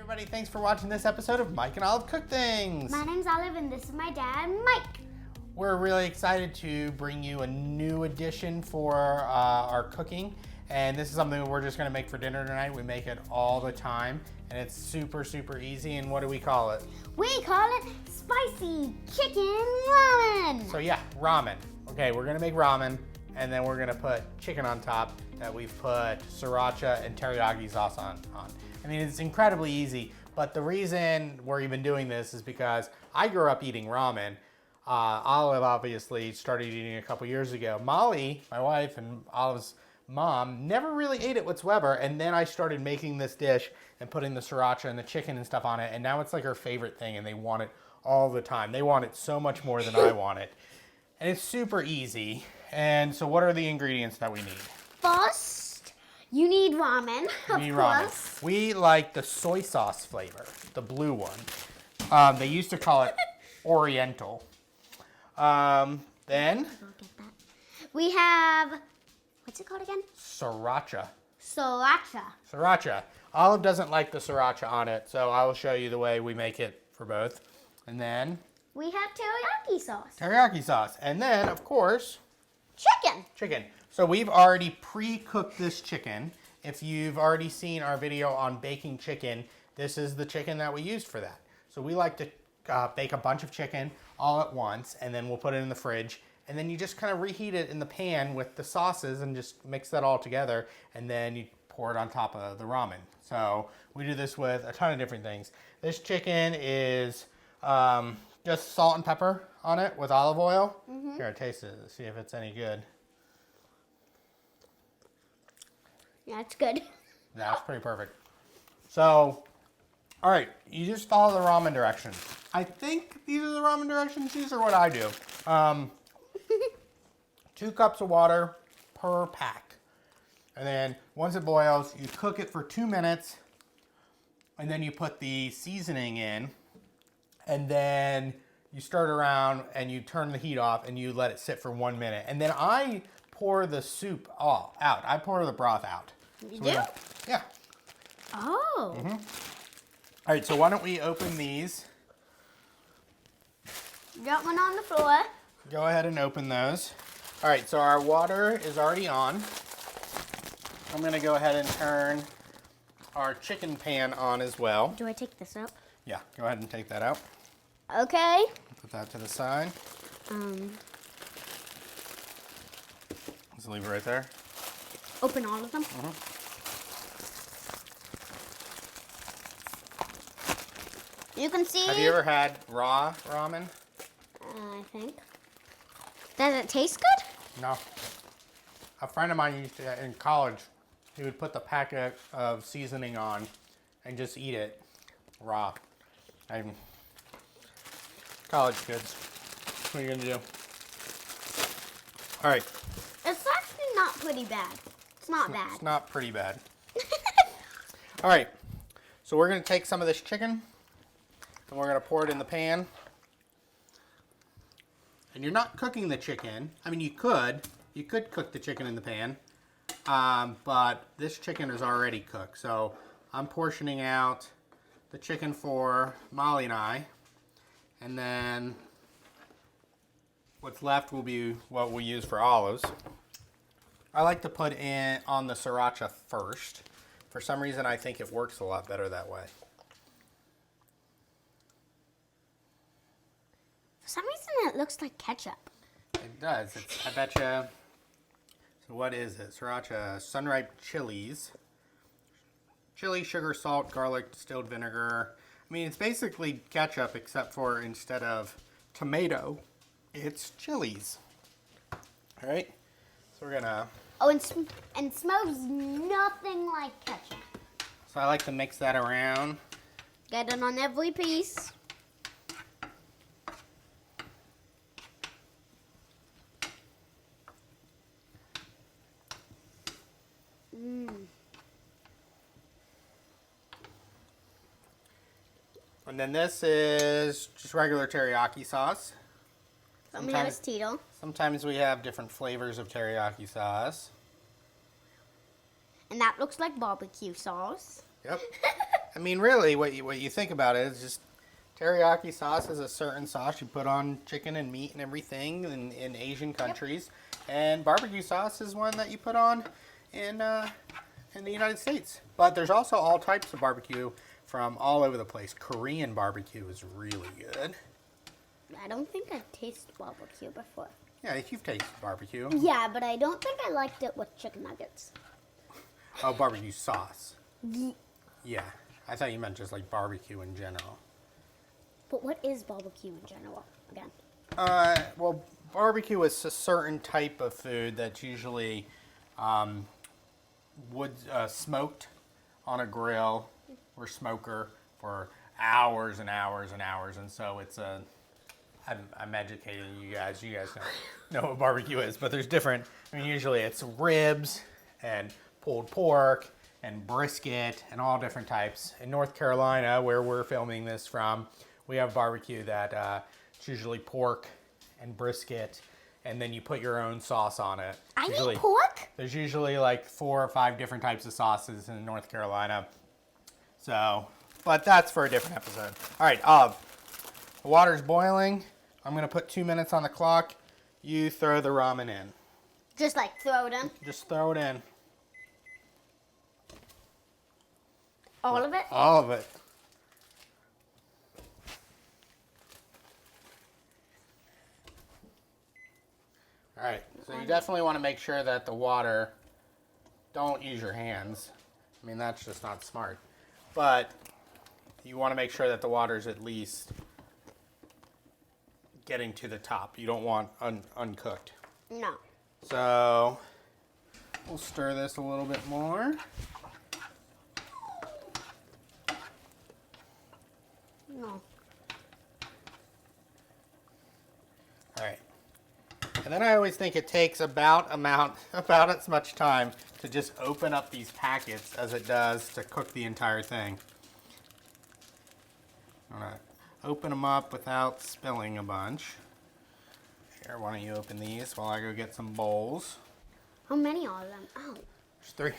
everybody, thanks for watching this episode of Mike and Olive Cook Things. My name's Olive and this is my dad, Mike. We're really excited to bring you a new addition for our cooking. And this is something we're just gonna make for dinner tonight. We make it all the time and it's super, super easy. And what do we call it? We call it spicy chicken ramen. So yeah, ramen. Okay, we're gonna make ramen and then we're gonna put chicken on top that we've put sriracha and teriyaki sauce on. I mean, it's incredibly easy, but the reason we're even doing this is because I grew up eating ramen. Olive obviously started eating a couple years ago. Molly, my wife, and Olive's mom never really ate it whatsoever, and then I started making this dish and putting the sriracha and the chicken and stuff on it, and now it's like her favorite thing, and they want it all the time. They want it so much more than I want it. And it's super easy. And so what are the ingredients that we need? First, you need ramen, of course. Ramen. We like the soy sauce flavor, the blue one. They used to call it Oriental. Then we have, what's it called again? Sriracha. Sriracha. Sriracha. Olive doesn't like the sriracha on it, so I will show you the way we make it for both. And then we have teriyaki sauce. Teriyaki sauce. And then, of course, Chicken. So we've already pre-cooked this chicken. If you've already seen our video on baking chicken, this is the chicken that we used for that. So we like to bake a bunch of chicken all at once, and then we'll put it in the fridge. And then you just kind of reheat it in the pan with the sauces and just mix that all together. And then you pour it on top of the ramen. So we do this with a ton of different things. This chicken is just salt and pepper on it with olive oil. Here, taste it, see if it's any good. Yeah, it's good. That's pretty perfect. So, all right, you just follow the ramen directions. I think these are the ramen directions. These are what I do. 2 cups of water per pack. And then once it boils, you cook it for 2 minutes. And then you put the seasoning in. And then you stir it around and you turn the heat off and you let it sit for 1 minute. And then I pour the soup out. I pour the broth out. You do? Yeah. Oh. All right, so why don't we open these? Got one on the floor. Go ahead and open those. All right, so our water is already on. I'm gonna go ahead and turn our chicken pan on as well. Do I take this up? Yeah, go ahead and take that out. Okay. Put that to the side. Just leave it right there. Open all of them? You can see. Have you ever had raw ramen? I think. Does it taste good? No. A friend of mine used to, in college, he would put the packet of seasoning on and just eat it raw. College kids. What are you gonna do? All right. It's actually not pretty bad. It's not bad. It's not pretty bad. All right. So we're gonna take some of this chicken and we're gonna pour it in the pan. And you're not cooking the chicken. I mean, you could cook the chicken in the pan, but this chicken is already cooked. So I'm portioning out the chicken for Molly and I, and then what's left will be what we use for Olives. I like to put in on the sriracha first. For some reason, I think it works a lot better that way. For some reason, it looks like ketchup. It does. I bet you. So what is it? Sriracha, sun-ripe chilies. Chili, sugar, salt, garlic, distilled vinegar. I mean, it's basically ketchup except for instead of tomato, it's chilies. All right. So we're gonna. Oh, and it smells nothing like ketchup. So I like to mix that around. Get it on every piece. And then this is just regular teriyaki sauce. Sometimes Tito. Sometimes we have different flavors of teriyaki sauce. And that looks like barbecue sauce. Yep. I mean, really, what you think about it is just teriyaki sauce is a certain sauce you put on chicken and meat and everything in Asian countries, and barbecue sauce is one that you put on in the United States. But there's also all types of barbecue from all over the place. Korean barbecue is really good. I don't think I've tasted barbecue before. Yeah, you've tasted barbecue. Yeah, but I don't think I liked it with chicken nuggets. Oh, barbecue sauce. Yeah, I thought you meant just like barbecue in general. But what is barbecue in general, again? Well, barbecue is a certain type of food that's usually wood smoked on a grill or smoker for hours and hours and hours, and so it's a. I'm educating you guys. You guys know what barbecue is, but there's different. I mean, usually it's ribs and pulled pork and brisket and all different types. In North Carolina, where we're filming this from, we have barbecue that it's usually pork and brisket, and then you put your own sauce on it. I need pork? There's usually like 4 or 5 different types of sauces in North Carolina. So, but that's for a different episode. All right, the water's boiling. I'm gonna put 2 minutes on the clock. You throw the ramen in. Just like throw it in? Just throw it in. All of it? All of it. All right, so you definitely want to make sure that the water, don't use your hands. I mean, that's just not smart. But you want to make sure that the water is at least getting to the top. You don't want uncooked. No. So we'll stir this a little bit more. No. All right. And then I always think it takes about as much time to just open up these packets as it does to cook the entire thing. I'm gonna open them up without spilling a bunch. Here, why don't you open these while I go get some bowls? How many are them? Oh. There's 3.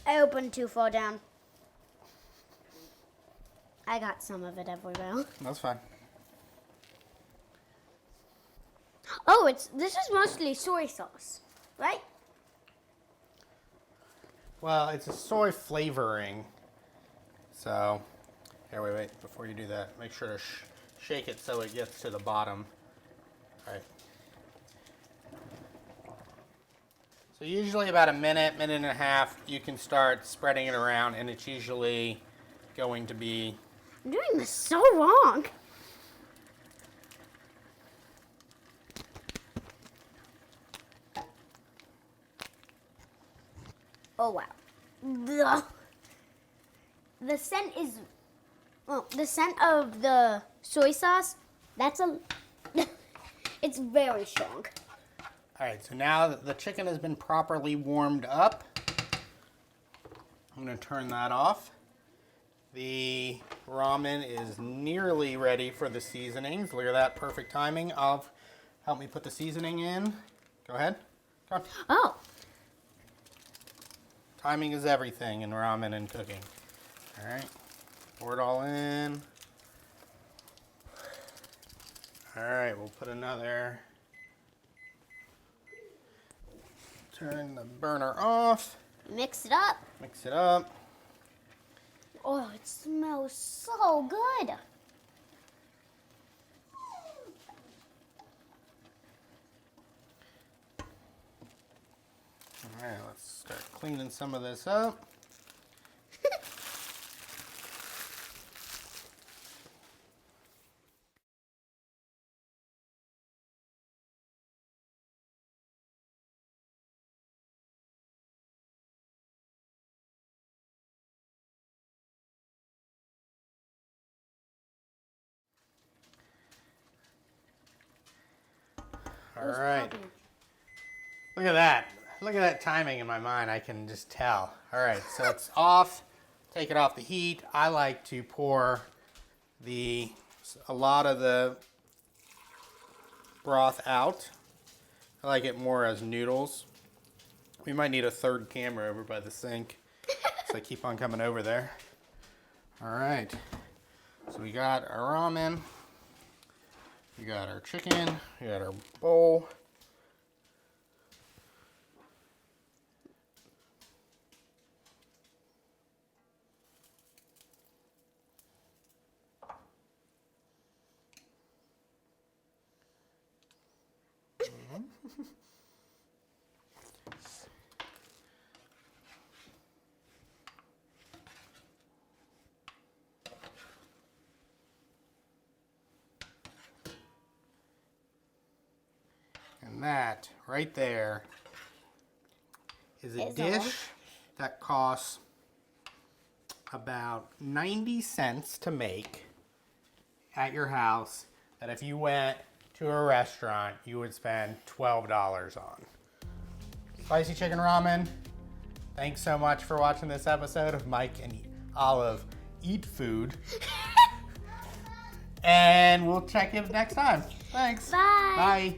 I opened too far down. I got some of it everywhere. That's fine. Oh, this is mostly soy sauce, right? Well, it's a soy flavoring. So, here, wait. Before you do that, make sure to shake it so it gets to the bottom. All right. So usually about a minute and a half, you can start spreading it around, and it's usually going to be... I'm doing this so wrong. Oh, wow. The scent is... Oh, the scent of the soy sauce, it's very strong. All right, so now that the chicken has been properly warmed up, I'm going to turn that off. The ramen is nearly ready for the seasonings. Look at that, perfect timing. Help me put the seasoning in. Go ahead. Come on. Oh. Timing is everything in ramen and cooking. All right, pour it all in. All right, we'll put another. Turn the burner off. Mix it up. Mix it up. Oh, it smells so good. All right, let's start cleaning some of this up. All right. Look at that. Look at that timing in my mind. I can just tell. All right, so it's off. Take it off the heat. I like to pour a lot of the broth out. I like it more as noodles. We might need a third camera over by the sink. So I keep on coming over there. All right. So we got our ramen. We got our chicken. We got our bowl. And that right there is a dish that costs about 90 cents to make at your house, that if you went to a restaurant, you would spend $12 on. Spicy chicken ramen. Thanks so much for watching this episode of Mike and Olive Eat Food. And we'll check you next time. Thanks. Bye. Bye.